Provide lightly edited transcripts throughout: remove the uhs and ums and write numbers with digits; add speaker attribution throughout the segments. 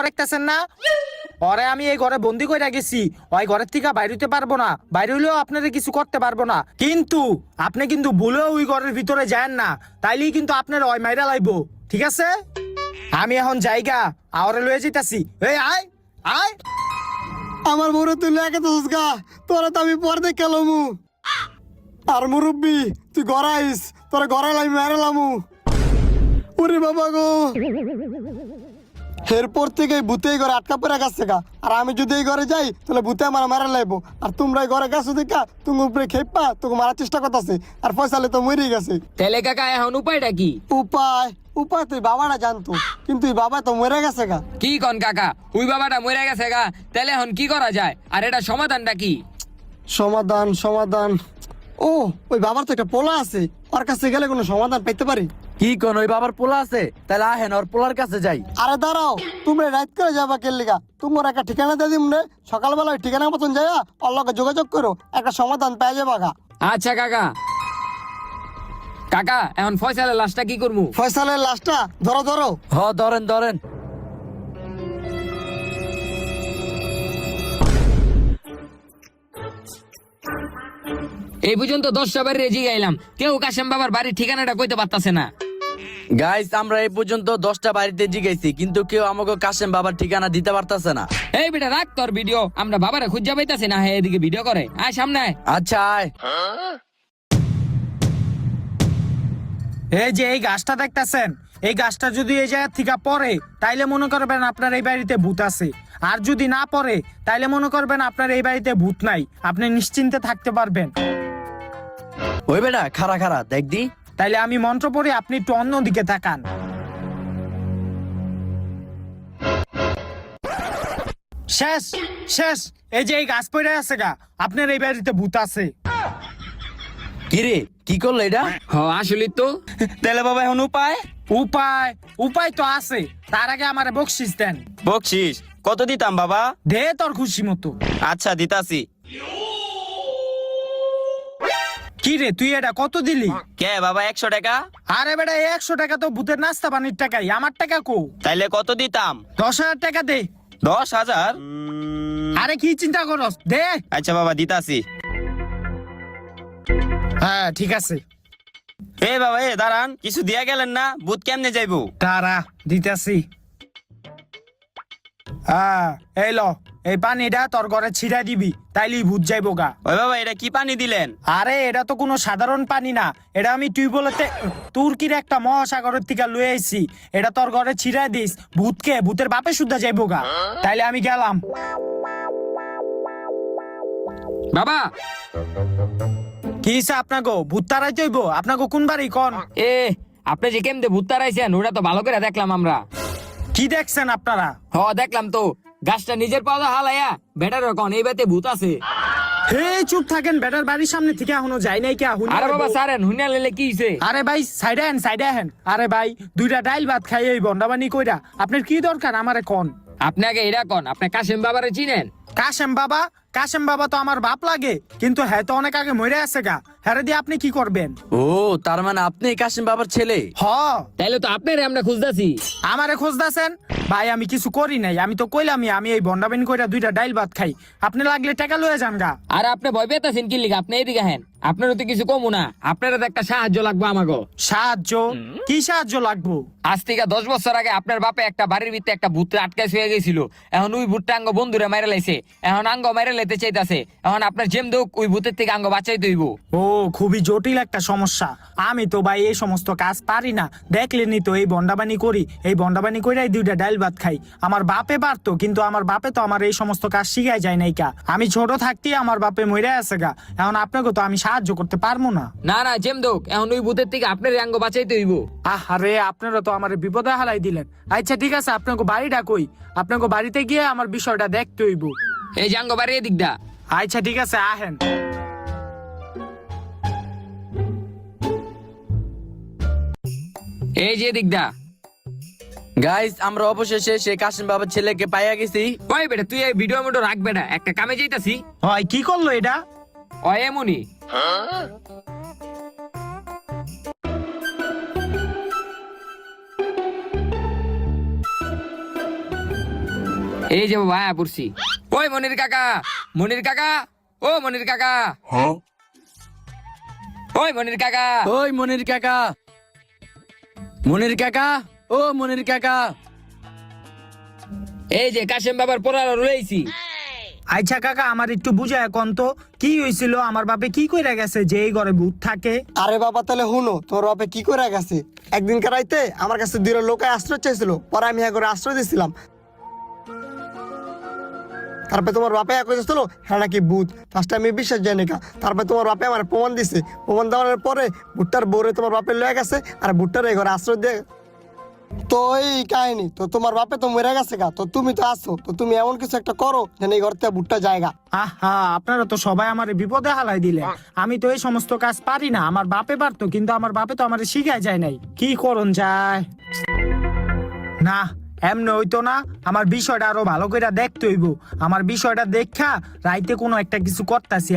Speaker 1: দেখতেছেন না? ওরে আমি এই ঘরে বন্দি করে গেছি, ওই ঘরের থেকে বাইরে হইতে পারবো না, বাইরে হইলেও আপনারা কিছু করতে পারবো না। কিন্তু আপনি কিন্তু ভুলেও ওই ঘরের ভিতরে যান না, তাইলেই কিন্তু আপনারা ওই মাইরা লাইবো, ঠিক আছে? আমি এখন জায়গা আওরে লয়ে যাইতাছি। এই আয় আয়।
Speaker 2: আমার বড় তুই লেগে তোস গা, তোরা তো আমি পর দেখে লমু। আর মুরব্বি তুই গড়াইস, তোরা গড়াইলাই মেরেলামু। ওরে বাবা গো, এরপর থেকে ভূতে ঘরে আটকা পড়ে গেছে গা। আর আমি যদি এই ঘরে যাই তাহলে ভূতে আমার মারা লাইবো। আর তোমরা এই ঘরে গেছো দেখা তুমি উপরে খেপা তোকে মারার চেষ্টা করতেছে। আর ফয়সালে তো মরেই গেছে।
Speaker 3: তাহলে কাকা এখন উপায়টা কি?
Speaker 2: উপায় উপায় তুই বাবাটা জানতো, কিন্তু এই বাবা তো মরে গেছে গা।
Speaker 3: কি কন কাকা, ওই বাবাটা মরে গেছে গা, তাহলে এখন কি করা যায়? আর এটা সমাধানটা কি?
Speaker 2: সমাধান সমাধান ও, ওই বাবার তো একটা পোলা আছে, ওর কাছে গেলে কোনো সমাধান পেতে পারি।
Speaker 4: কি কোন ওই বাবার পোলা আছে? তাহলে আহেন ওর পোলার কাছে যাই।
Speaker 2: আরে দাঁড়াও, তোমরা রাত করে যাবা কেলিগা? তোমার একটা ঠিকানা দিয়ে দিম রে, সকালবেলা ওই ঠিকানা মতন যাইয়া ওর লগে যোগাযোগ করো, একটা সমাধান পেয়ে যাবা গা।
Speaker 3: আচ্ছা কাকা। কাকা এখন ফয়সালের লাশটা কি করবো?
Speaker 2: ফয়সালের লাশটা ধরো ধরো।
Speaker 4: ধরেন ধরেন।
Speaker 3: এই পর্যন্ত 10টা বাড়ি রেজি গাইলাম, কেউ কাশেম বাবার বাড়ির ঠিকানাটা কইতে পারতাছে না।
Speaker 4: গাইস আমরা এই পর্যন্ত 10টা বাড়িতে জিগাইছি, কিন্তু কেউ আমাকে কাশেম বাবার ঠিকানা দিতে পারতাছে না।
Speaker 3: এই বেটা রাখ তোর ভিডিও, আমরা বাবারে খুঁজা পাইতাছি না। হ্যাঁ এদিকে ভিডিও করে, আয় সামনে আয়।
Speaker 4: আচ্ছা আয়।
Speaker 1: এই যে এই গাছটা দেখতেছেন, এই গাছটা যদি এই জায়গা থেকে পড়ে তাইলে মনে করবেন আপনার এই বাড়িতে ভূত আছে। আর যদি না পড়ে তাইলে মনে করবেন আপনার এই বাড়িতে ভূত নাই, আপনি নিশ্চিন্তে থাকতে পারবেন।
Speaker 4: ওই বেটা খারা খারা দেখ দি।
Speaker 1: তাইলে আমি মন্ত্র পড়ি, আপনি একটু অন্যদিকে তাকান। শেষ শেষ। এই যে এই গাছ পড়ে আছে গা, আপনার এই বাড়িতে ভূত আছে।
Speaker 4: কিরে কি করলো এটা?
Speaker 3: হ আসলে তো।
Speaker 5: তাহলে বাবা এখন উপায়?
Speaker 1: উপায় উপায় তো আছে, তার আগে আমারে বকশিস দেন।
Speaker 5: বকশিস কত দিতাম বাবা?
Speaker 1: দে তোর খুশি মতো।
Speaker 5: আচ্ছা দিতাছি।
Speaker 1: কি রে তুই এটা কত দিলি?
Speaker 5: কে বাবা 100 টাকা?
Speaker 1: আরে বেটা 100 টাকা তো ভূতের নাস্তা পানির টাকাই, আমার টাকা কো?
Speaker 5: তাইলে কত দিতাম?
Speaker 1: 10,000 টাকা দে।
Speaker 5: 10,000?
Speaker 1: আরে কি চিন্তা করস, দে।
Speaker 5: আচ্ছা বাবা দিতাছি।
Speaker 1: হ্যাঁ ঠিক আছে।
Speaker 5: এ বাবা এ দাঁড়ান, কিছু দিয়া গেলেন না, ভূত কেমনে যাইবো?
Speaker 1: তারা দিতেছি। হ্যাঁ এই ল, এই পানিটা তোর ঘরে ছিড়া দিবি, তাইলেই ভূত যাইবো গা।
Speaker 5: ওই বাবা এটা কি পানি দিলেন?
Speaker 1: আরে এটা তো কোনো সাধারণ পানি না, এটা আমি টিউবওয়েলতে তুর্কির একটা মহাসাগরের থেকে লয়ে আইছি। এটা তোর ঘরে ছিড়া দিস, ভূতকে ভূতের বাপে শুদ্ধা যাইবো গা। তাইলে আমি গেলাম।
Speaker 3: বাবা
Speaker 1: কি হিসা আপনাকে ভূত তারাই যাইব? আপনাকে কোন বাড়ি কোন?
Speaker 3: এ আপনি যে কেমনে ভূত তাড়াইছেন ওটা তো ভালো করে দেখলাম আমরা।
Speaker 1: কি দেখছেন আপনারা?
Speaker 3: হ দেখলাম তো, গাছটা নিজের পাওয়া হালাইয়া বেটার কোন এই বাতে ভূত আছে।
Speaker 1: হে চুপ থাকেন, বেটার বাড়ির সামনে থেকে এখনো যাই নাই কে?
Speaker 3: আরে বাবা সারেন হুইনা লেলে কি হইছে?
Speaker 1: আরে ভাই সাইডে হেন সাইডে হেন। আরে ভাই দুইটা ডাইল ভাত খাই এই বন্ডাবানি কইরা আপনার কি দরকার আমারে কোন?
Speaker 3: আপনি আগে এরা কোন, আপনি কাশেম বাবারে চিনেন?
Speaker 1: কাশেম বাবা? কাশেম বাবা তো আমার বাপ লাগে, কিন্তু হ্যাঁ তো অনেক আগে মরে আছে গা। হ্যাঁ দিয়ে আপনি কি করবেন?
Speaker 4: ও তার মানে আপনি কাশেম বাবার ছেলে?
Speaker 1: হ।
Speaker 3: তাইলে তো আপনারে আমরা খুঁজতাছি।
Speaker 1: আমারে খোঁজদাছেন? ভাই আমি কিছু করি নাই, আমি তো কইলামই আমি এই বন্ডাবানি কইরা দুইটা ডাইল ভাত খাই। আপনি লাগলে টাকা লয়ে যান গা।
Speaker 3: আর আপনি ভয় পেতাছেন কি লিগা? আপনি এদিকে হেন, আপনারও তো কিছু কমু না, আপনারও তো একটা সাহায্য লাগবে আমাকে।
Speaker 1: সাহায্য? কি সাহায্য লাগবো?
Speaker 3: আজ থেকে 10 বছর আগে আপনার বাপে একটা বাড়ির ভিতরে একটা ভূত আটকাই শুয়ে গেছিল। এখন ওই ভূতটা আঙ্গ বন্ধুরে মাইরা লাইছে, এখন আঙ্গ মাইরা লাইতে চাইতাছে। এখন আপনার যেম দেখ ওই ভূতের থেকে আঙ্গ বাঁচাইতে হইব।
Speaker 1: ও খুবই জটিল একটা সমস্যা। আমি তো ভাই এই সমস্ত কাজ পারি না, দেখলেনি তো এই বন্ডাবানি করি। এই বন্ডাবানি কইরাই দুইটা ডাইল ভাত খাই। আমার বাপে পারতো, কিন্তু আমার বাপে তো আমার এই সমস্ত কাজ শিখাই যায় নাই কা। আমি ছোট থাকতেই আমার বাপে মইরা আছে গা। এখন আপনাকে তো আমি সাহায্য করতে পারবো না।
Speaker 3: না না যেম দেখ, এখন ওই ভূতের থেকে আপনার আঙ্গ বাঁচাইতে হইব।
Speaker 1: আরে আপনারা তো আমার বিপদে হালাই দিলেন। আচ্ছা ঠিক আছে, আপনাকে বাড়িটা কই? আপনাকে বাড়িতে গিয়ে আমার বিষয়টা দেখতে হইব।
Speaker 3: এই যে আঙ্গ বাড়ি এদিকটা।
Speaker 1: আচ্ছা ঠিক আছে আহেন।
Speaker 3: এই যে এদিকটা।
Speaker 4: গাইস আমরা অবশেষে সেই কাশেম বাবার ছেলেকে পাইয়া গেছি।
Speaker 3: ওই বেটা তুই এই ভিডিও মোটো রাখ বেটা, একটা কামে যাইতাছি।
Speaker 1: হয় কি করলো এটা?
Speaker 3: ওই এমনই। এই যে বাবা আয়া পড়ছি। ওই মনির কাকা, মনির কাকা, ও মনির কাকা, ওই মনির কাকা।
Speaker 4: ওই মনির কাকা, মনির কাকা, ও মনির কাকা।
Speaker 3: এই যে কাশেম বাবার পোড়ানো রয়েছি।
Speaker 1: আচ্ছা কাকা, আমার একটু বুঝায় এখন তো কি হয়েছিল, আমার বাপে কি কইরা গেছে যে এই ঘরে ভূত থাকে?
Speaker 2: আরে বাবা তাহলে হুনো, তোর বাপে কি করে গেছে? একদিন রাইতে আমার কাছে দুই লোকে আশ্রয় চাইছিল, পরে আমি এক করে আশ্রয় দিয়েছিলাম। তারপরে তোমার বাপে এক কইছিল হ্যাঁ নাকি ভূত। ফার্স্ট আমি বিশ্বাস জানি না, তারপরে তোমার বাপে আমার প্রমাণ দিছে। প্রমাণ দেওয়ার পরে ভুট্টার বউরে তোমার বাপে লয়ে গেছে, আর ভুট্টার এই ঘরে আশ্রয় দিয়ে। তো এই কাহিনী তো, তোমার বাপে তো মরে গেছে গা, তো তুমি তো আসো, তো তুমি এমন কিছু একটা করো যেন এই ঘর থেকে ভুট্টা জায়গা।
Speaker 1: আহা, আপনারা তো সবাই আমার বিপদে হালাই দিলেন। আমি তো এই সমস্ত কাজ পারি না, আমার বাপে পারতো, কিন্তু আমার বাপে তো আমার শিখায় যায় নাই। কি করন যায় না, এমনি হইতো না। আমার বিষয়টা আরো ভালো করে দেখতে হইব। আমার বিষয়টা দেখা রাইতে কোনো একটা কিছু করতেছি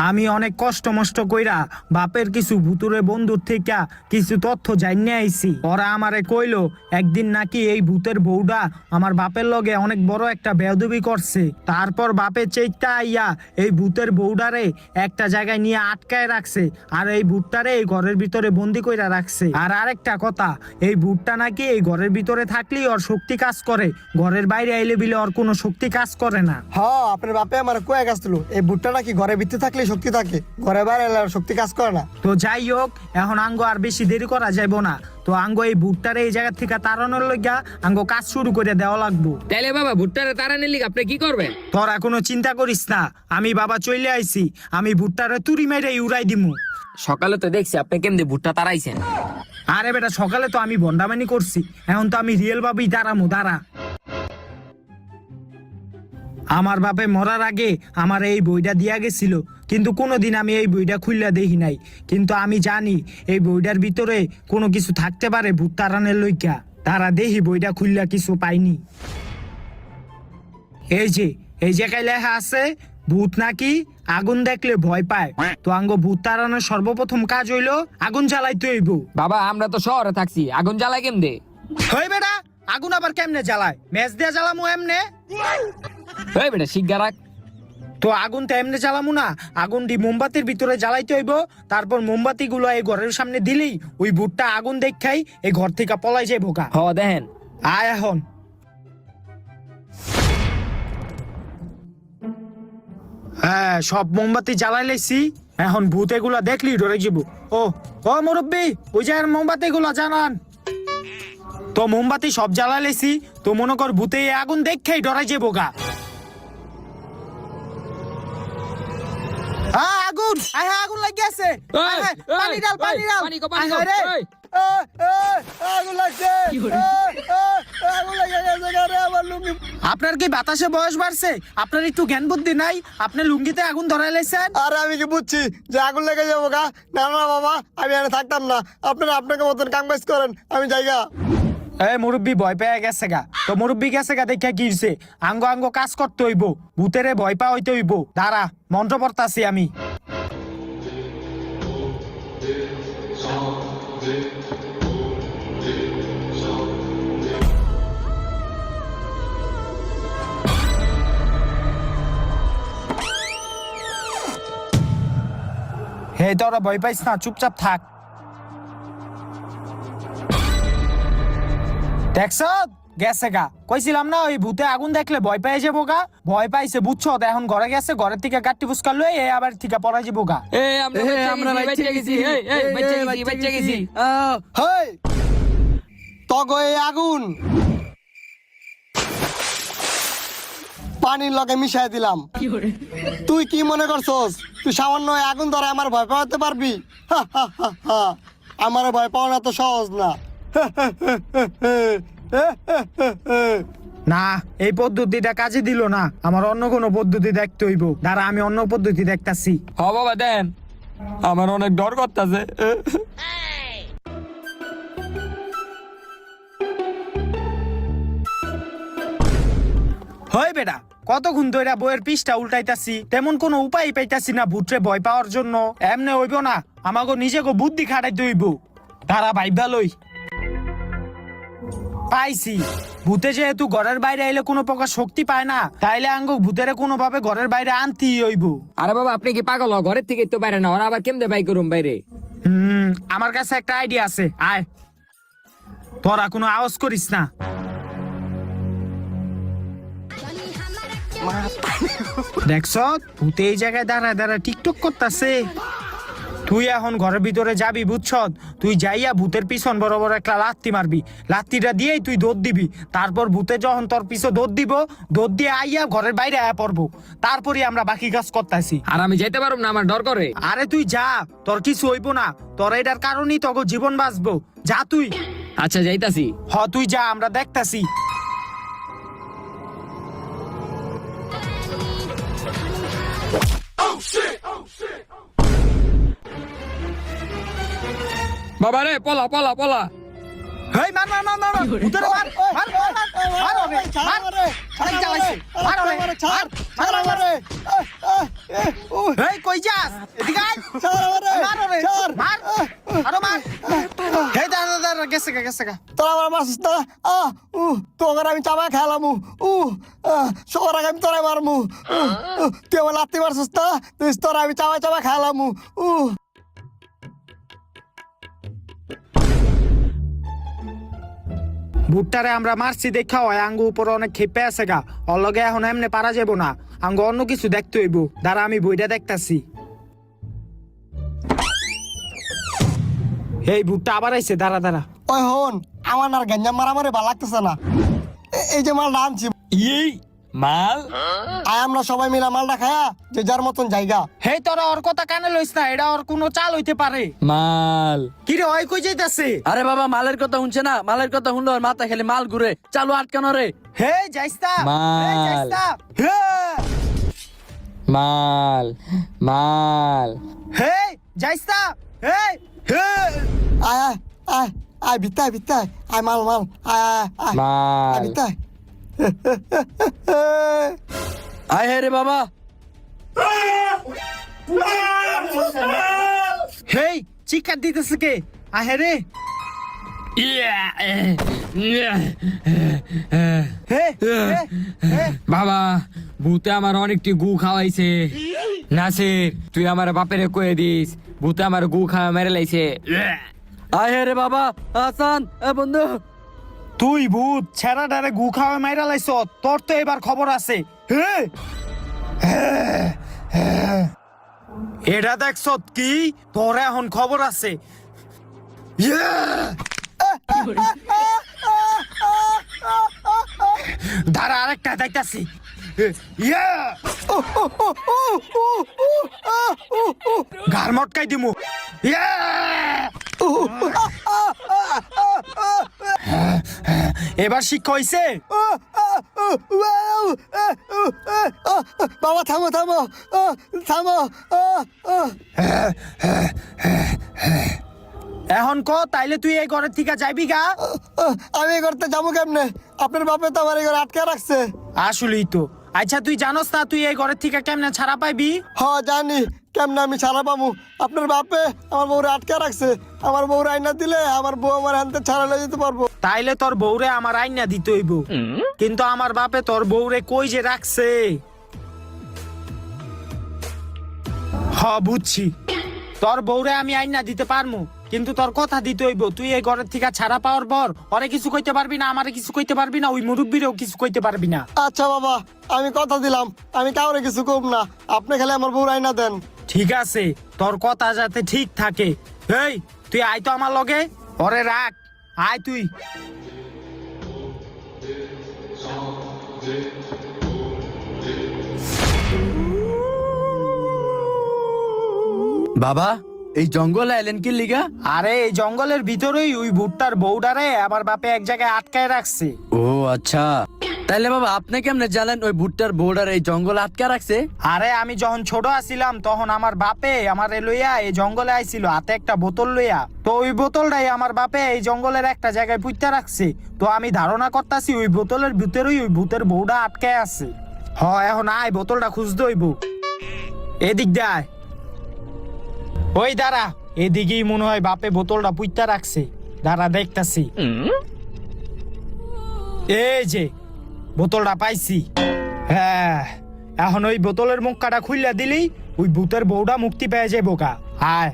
Speaker 1: আমি অনেক কষ্ট মষ্ট কইরা বাপের কিছু ভুতুরে বন্ধুর থেকে কিছু তথ্য জানিয়ে আইছি। ওরা আমারে কইলো একদিন নাকি এই ভূতের বউডা আমার বাপের লগে অনেক বড় একটা বেয়াদবি করছে। তারপর বাপের চেইতা আইয়া এই ভূতের বউডারে একটা জায়গায় নিয়ে আটকায় রাখছে, আর এই ভূতটারে এই ঘরের ভিতরে বন্দি কইরা রাখছে। আর আরেকটা কথা, এই ভূতটা নাকি এই ঘরের ভিতরে থাকলেই ওর শক্তি কাজ করে, ঘরের বাইরে আইলে বিলে ওর কোনো শক্তি কাজ করে না।
Speaker 2: হ্যাঁ, আপনার বাপে আমার কয়ে গেছিল এই ভুট্টা নাকি ঘরে ভিতরে থাকলে শক্তি থাকে, ঘরে বাইরে এলে আর শক্তি কাজ করে না।
Speaker 1: তো যাই হোক, এখন আঙ্গ আর বেশি দেরি করা যাইব না। তো আঙ্গ এই ভুট্টারে এই জায়গা থেকে তাড়ানোর লইগা আঙ্গ কাজ শুরু করে দেওয়া লাগবো।
Speaker 3: তাইলে বাবা ভুট্টারে তাড়ানোর লিগে আপনি কি করবেন?
Speaker 1: তোরা কোনো চিন্তা করিস না, আমি বাবা চলে আইছি, আমি ভুট্টারে তুরি মেরে উড়াই দিমু।
Speaker 3: সকালে তো দেখছি আপনি কেমনে ভুট্টা তাড়াইছেন।
Speaker 1: আরে বেটা, সকালে তো আমি বন্ডামানি করছি, এখন তো আমি রিয়েল ভাবেই দাঁড়ামু, দাঁড়া। আমার বাপে মরার আগে আমার এই বইটা দিয়া গেছিল, কিন্তু কোনোদিন আমি এই বইটা খুললা দেখি নাই। কিন্তু আমি জানি এই বইটার ভিতরে কোনো কিছু থাকতে পারে ভূত তাড়ানোর লইগা। তারা দেখি বইটা খুললা কিছু পাইনি। এই জায়গায় লেখা আছে ভূত নাকি আগুন দেখলে ভয় পায়। তো আঙ্গ ভূত তাড়ানোর সর্বপ্রথম কাজ হইলো আগুন জ্বালাইতে হইব।
Speaker 3: বাবা আমরা তো শহরে থাকছি, আগুন জ্বালাই কেমনে?
Speaker 1: হই বেটা, আগুন আবার কেমনে জ্বালায়? ম্যাচ দিয়া জ্বালামু এমনে?
Speaker 3: এই বেটা শিগগা রাখ।
Speaker 1: তো আগুন তো এমনি জ্বালামু না, আগুনটি মোমবাতির ভিতরে জ্বালাইতে হইব। তারপর মোমবাতি গুলো এই ঘরের সামনে দিলেই ওই ভূতটা আগুন দেখাই এই ঘর থেকে পলাই যাইব গা।
Speaker 3: হ দেখেন।
Speaker 1: আয় এখন। হ্যাঁ, সব মোমবাতি জ্বালাই লাইছি। এখন ভূত এগুলা দেখলি ডরে যাব। ও মুরব্বি, ওই যে মোমবাতি গুলা জানান। তো মোমবাতি সব জ্বালাই লাইছি, তো মনে কর ভূতে এই আগুন দেখেই ডরাই যাবো গা। আগুন, আগুন লাগি আছে। পানি ডাল, পানি ডাল।
Speaker 2: আগুন লাগছে, আগুন লেগে গেছে ঘরে, আমার লুঙ্গি।
Speaker 1: আপনার কি বাতাসে বয়স বাড়ছে? আপনার একটু জ্ঞান বুদ্ধি নাই? আপনি লুঙ্গিতে আগুন ধরাই লাইছেন।
Speaker 2: আরে আমি কি বুঝছি যে আগুন লেগে যাবো গা? না না বাবা, আমি এখানে থাকতাম না। আপনারা আপনাকে মতন কাম কাজ করেন, আমি জায়গা।
Speaker 1: মুরব্বি ভয় পেয়ে গেছে গা। তো মুরব্বি গেছে গা দেখা কি হইছে? আঙ্গ কাজ করতে হইব, ভূতেরে ভয় পা হইতে হইব। দাঁড়া, মন্ত্র পড়তাছি আমি। হে, তোরা ভয় পাইস না, চুপচাপ থাক। দেখছ, গেছে গা। কইছিলাম না ওই ভূতে আগুন দেখলে ভয় পেয়ে যাবো গা। ভয় পাইছে বুঝছো? এখন ঘরে গেছে, ঘরের থেকে গাট্টি ফুসকার লই এই আবার থেকে পড়া যাবো গা।
Speaker 3: আমরা বাইচে গেছি, বাইচে গেছি।
Speaker 2: হেই, তগো এই আগুন পানির লগে মিশাই দিলাম। তুই কি মনে করছস তুই সামান্য এই আগুন ধরে আমার ভয় পাওয়াতে পারবি? আমার ভয় পাওয়া তো সহজ না।
Speaker 1: না, এই পদ্ধতিটা কাজে দিল না, আমার অন্য কোনো পদ্ধতি দেখতে হইব। দাঁড়া, আমি অন্য পদ্ধতি দেখতাছি।
Speaker 3: হ বাবা দেন, আমার অনেক ডর করতেছে।
Speaker 1: হয় বেটা, কতক্ষণ ধরে বইয়ের পিসটা উল্টাইতাছি, তেমন কোনো উপায় পাইতাছি না ভূতরে ভয় পাওয়ার জন্য। এমনে হইব না, আমাকে নিজেকে বুদ্ধি খাটাইতে হইব। দাঁড়া ভাইবা লই। পাইছি। ভূতে যেহেতু ঘরের বাইরে এলে কোনো প্রকার শক্তি পায় না, তাইলে আঙ্গ ভূতের কোনো ভাবে ঘরের বাইরে আনতেই হইব।
Speaker 3: আরে বাবা আপনি কি পাগল ঘরের থেকে তো বাইরে না ওরা আবার কেমনে বাই করুম বাইরে?
Speaker 1: আমার কাছে একটা আইডিয়া আছে, আয়। তোরা কোনো আওয়াজ করিস না। দেখছ ভূতে এই জায়গায় দাঁড়ায় দাঁড়ায় টিকটক করতেছে। তুই এখন ঘরের ভিতরে যাবি, বুঝছ? তুই যাইয়া ভূতের পিছন বরাবর একটা লাত্তি মারবি, লাত্তিটা দিয়েই তুই দৌড় দিবি। তারপর ভূতে যখন তোর পিছনে দৌড় দিব, দৌড় দিয়ে আইয়া ঘরের বাইরে আয়া পড়বো। তারপরে আমরা বাকি কাজ করতেছি।
Speaker 3: আর আমি যাইতে পারব না, আমার ডর করে।
Speaker 1: আরে তুই যা, তোর কিছু হইব না। তোর এটার কারণেই তোকে জীবন বাঁচবো। যা তুই।
Speaker 3: আচ্ছা যাইতাছি।
Speaker 1: তুই যা, আমরা দেখতাছি।
Speaker 3: বাবা রে পলা পলা পলা।
Speaker 1: হেই মার মার মার মার ভূতের মার মার মার মার ওরে মার ছাড় চালাইছে মার ওরে ছাড় ছাড় ওরে হেই কই যাস এদিকে আয় ছাড় ওরে মার ওরে মার আরো মার হেই দাদা দাদা গেছে গা
Speaker 2: তোরা আমার মারছিস না তোর আমি চাবা খেলামু সবার আগে আমি তোরা মারমু তুই আমার লাত্তি মারছিস না তুই তোরা আমি চাবা খেলামু
Speaker 1: ভুট্টারে আমরা মারছি দেখা হয় আঙ্গ উপরে অনেক খেপে আছে গা। ওর লগে এখন এমনি পারা যাবো না, আঙ্গ অন্য কিছু দেখতে হইব। দাঁড়া আমি বইটা দেখতাছি। এই ভুট্টা আবার আইছে, দাঁড়া দাঁড়া।
Speaker 2: ওই হন আমার আর গঞ্জাম মারামারি ভালো লাগতেছে না। এই যে মালটা আনছি
Speaker 3: এই মাল
Speaker 2: আমরা সবাই মিলে মালটা খায়া যে যার মতন জায়গা।
Speaker 1: হেই তোরা ওর কথা কানে লইস না, এটা ওর কোনো চাল হইতে পারে।
Speaker 3: মাল
Speaker 1: কি রে ওই কই যাইতাছে?
Speaker 4: আরে বাবা মালের কথা শুনছে না, মালের কথা শুনলো আর মাথা খেলে মাল ঘুরে। চালু আটকানো রে।
Speaker 1: হে যাইস্তা
Speaker 3: মাল।
Speaker 1: যাইস্তা হে
Speaker 3: মাল মাল।
Speaker 1: হে যাইস্তা হে হে
Speaker 2: আয় আয় আয় আয় বিত্তায় বিত্তায় আয় মাল মাল আয় আয় আয়
Speaker 3: মাল।
Speaker 2: বিত্তায়
Speaker 4: আয় হে রে বাবা।
Speaker 1: হেই চিকার দিতেছে কে? আহে রে হে হে
Speaker 3: বাবা ভূতে আমার অনেকটি গু খাওয়াইছে। নাসির তুই আমার বাপেরে কয়ে দিস ভূতে আমার গু খাওয়া মেরে লাইছে।
Speaker 4: আয় হে রে বাবা। হাসান বন্ধু।
Speaker 1: তুই ভূত ছেড়া ডারে গু খাওয়া মাইরা লাইছ, তোর তো এবার খবর আছে। হে এটা দেখছ কি? তোর এখন খবর আছে। দাঁড়া আরেকটা দেখতাছি। গার মটকাই দিমু। এবার শিক্ষা হইছে।
Speaker 2: বাবা থামো থামো থামো
Speaker 1: এখন ক তাইলে তুই এই ঘরের থেকে যাইবি গা?
Speaker 2: আমি এই করতে যাবো কেমনে? আপনার বাপে তো আমার এই ঘরে আটকে রাখছে।
Speaker 1: আসলেই তো। আচ্ছা তুই জানোস না তুই এই ঘরের থেকে কেমনে ছাড়া পাইবি?
Speaker 2: জানি কেমনে আমি ছাড়া পাবো। আপনার বাপে আমার বউরে আটকে রাখছে। আমার বউরে আইনা দিলে আমার বউ আমার হাতে ছাড়া লয়ে যেতে পারবো।
Speaker 1: তাইলে তোর বউরে আমার আইনা দিতে হইব। কিন্তু আমার বাপে তোর বউরে কই যে রাখছে? বুঝছি, তোর বউরে আমি আইনা দিতে পারমু, কিন্তু তোর কথা দিতে হইব তুই এই ঘরের থেকে ছাড়া পাওয়ার পর ওরে কিছু কইতে পারবি না, আমারে কিছু কইতে পারবি না, ওই মুরব্বীরেও কিছু কইতে পারবি না।
Speaker 2: আচ্ছা বাবা আমি কথা দিলাম আমি কাউরে কিছু কম না। আপনি খালি আমার বউর আইনা দেন।
Speaker 1: ঠিক আছে, তোর কথা যাতে ঠিক থাকে। এই তুই আয় তো আমার লগে, ওরে রাখ, আয় তুই।
Speaker 4: বাবা এই জঙ্গলে এলেন কি লিগা?
Speaker 1: আরে এই জঙ্গলের ভিতরেই ওই ভুট্টার বউডারে আমার বাপে এক জায়গায় আটকায় রাখছে।
Speaker 4: ও আচ্ছা, তাইলে বাবা আপনি কেমনে জানেন ওই ভুট্টার বোর্ডার এই জঙ্গলে আটকা রাখছে?
Speaker 1: আরে আমি যখন ছোট আছিলাম তখন আমার বাপে আমার লইয়া এই জঙ্গলে আইছিল হাতে একটা বোতল লইয়া। তো ওই বোতলটাই আমার বাপে এই জঙ্গলের একটা জায়গায় পুঁতে রাখছে। তো আমি ধারণা করতেছি ওই বোতলের ভিতরেই ওই ভূতের বউটা আটকায় আছে। এখন আয় বোতলটা খুঁজতে হইব। এদিক দেয় ওই দাঁড়া, এদিকেই মনে হয় বাপে বোতলটা পুঁতে রাখছে। দাঁড়া দেখতাছি। এই যে বোতলটা পাইছি। হ্যাঁ, এখন ওই বোতলের মুখটা খুললা দিলেই ওই ভূতের বউটা মুক্তি পেয়ে যাবো কা। আয়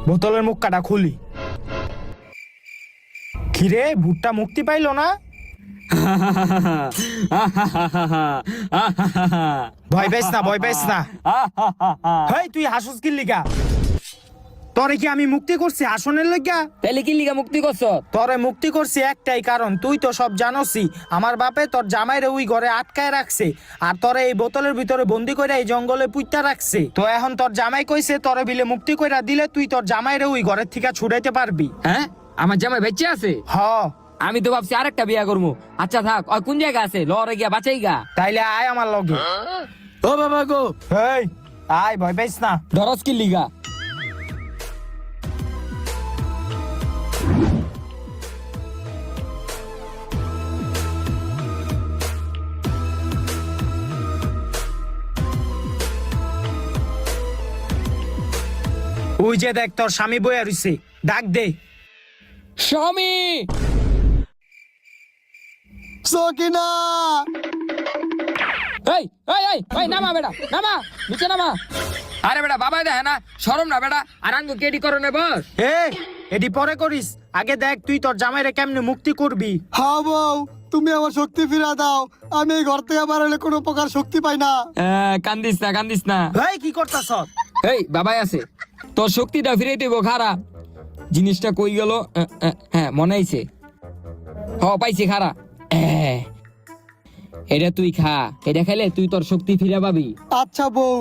Speaker 1: বোতলের মুখটা খুলি। খিরে ভূতটা মুক্তি পাইলো না? ভয় পাইস না, ভয় পাইস না। হেই তুই হাসুস কি লিগা? তোরে কি আমি মুক্তি করছি হাসনের লইগা?
Speaker 3: তাহলে কি লিগা মুক্তি করছ?
Speaker 1: তোরে মুক্তি করছি একটাই কারণ, তুই তো সব জানোসই। আমার বাপে তোর জামাইরে ওই ঘরে আটকায় রাখছে আর তোরে এই বোতলের ভিতরে বন্দি কইরা এই জঙ্গলে পুইতা রাখছে। তো এখন তোর জামাই কইছে তোরে বিলে মুক্তি কইরা দিলে তুই তোর জামাইরে ওই ঘরের থেকে ছুটাইতে পারবি।
Speaker 3: হ্যাঁ, আমার জামাই বেঁচে আছে?
Speaker 1: হ,
Speaker 3: আমি তো ভাবছি আরেকটা বিয়া করবো। আচ্ছা থাক, ওই কোন জায়গা আছে? লরে গিয়া বাঁচাই গা।
Speaker 1: তাইলে আয় আমার লগে।
Speaker 4: ও বাবা গো,
Speaker 1: এই আয়, ভয় পাইস না।
Speaker 3: ডরস কি লিগা?
Speaker 1: ওই যে দেখ তোর স্বামী বইয়া রইছে, ডাক দে।
Speaker 3: স্বামী!
Speaker 2: সকিনা,
Speaker 3: এই এই এই এই নামা বেটা, নামা, নিচে নামা। আরে বেটা বাবা দেখ না, শরম না বেটা? আর আঙ্গু কেডি করো নে বস।
Speaker 1: এডি পরে করিস, আগে দেখ তুই তোর জামাইরে কেমনে মুক্তি করবি।
Speaker 2: হ্যাঁ বউ, তুমি আমার শক্তি ফিরা দাও। আমি এই ঘর থেকে বার হলে কোনো প্রকার শক্তি পাই না।
Speaker 3: কান্দিস না, কান্দিস না।
Speaker 1: এই কি করতাছ?
Speaker 3: এই বাবাই আছে, তোর শক্তিটা ফিরে দিব। খারা জিনিসটা কই গেল? হ্যাঁ মনে আইছে, হ পাইছি। খারা এটা তুই খা, এটা খেলে তুই তোর শক্তি ফিরে পাবি।
Speaker 2: আচ্ছা বউ।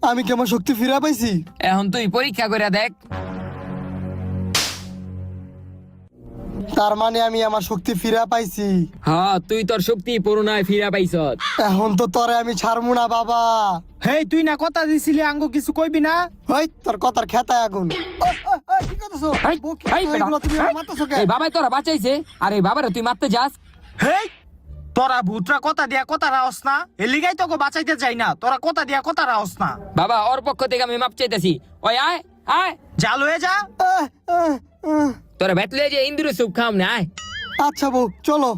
Speaker 2: আমি কি আমার শক্তি ফিরে পাইছি?
Speaker 3: এখন তুই পরীক্ষা করে দেখ।
Speaker 2: তার মানে আমি আমার শক্তি ফিরে পাইছি।
Speaker 3: হ্যাঁ, তুই তোর শক্তি পুরোনায় ফিরে পাইছ।
Speaker 2: এখন তো তোরে আমি ছাড়মু না বাবা।
Speaker 1: হেই তুই না কথা দিছিলি আঙ্গো কিছু কইবি না?
Speaker 2: ওই তোর কথার খেতায় আগুন। কি করতেছো?
Speaker 3: এই,
Speaker 2: বউ, কি
Speaker 3: এই বেটা,
Speaker 2: এগুলো তুমি আমার
Speaker 3: এই,
Speaker 2: মারতেছো কেন?
Speaker 3: এই বাবাই তোরা বাঁচাইছে, আর এই বাবারে তুই মারতে যাস?
Speaker 1: হেই তোরা ভূতরা কথা দিয়া কথা রাহস না, এ লিগাই তোকে বাঁচাইতে চাই না। তোরা কথা দিয়া কথা রাহস না।
Speaker 3: বাবা ওর পক্ষ থেকে আমি মাপ চাইতেছি। ওই আয় আয়,
Speaker 1: জাল হয়ে যা।
Speaker 2: আহ, আহ, আহ।
Speaker 3: তোরা বেতলে যে ইন্দুরে সুপ খাম না, আয়।
Speaker 2: আচ্ছা বউ, চলো।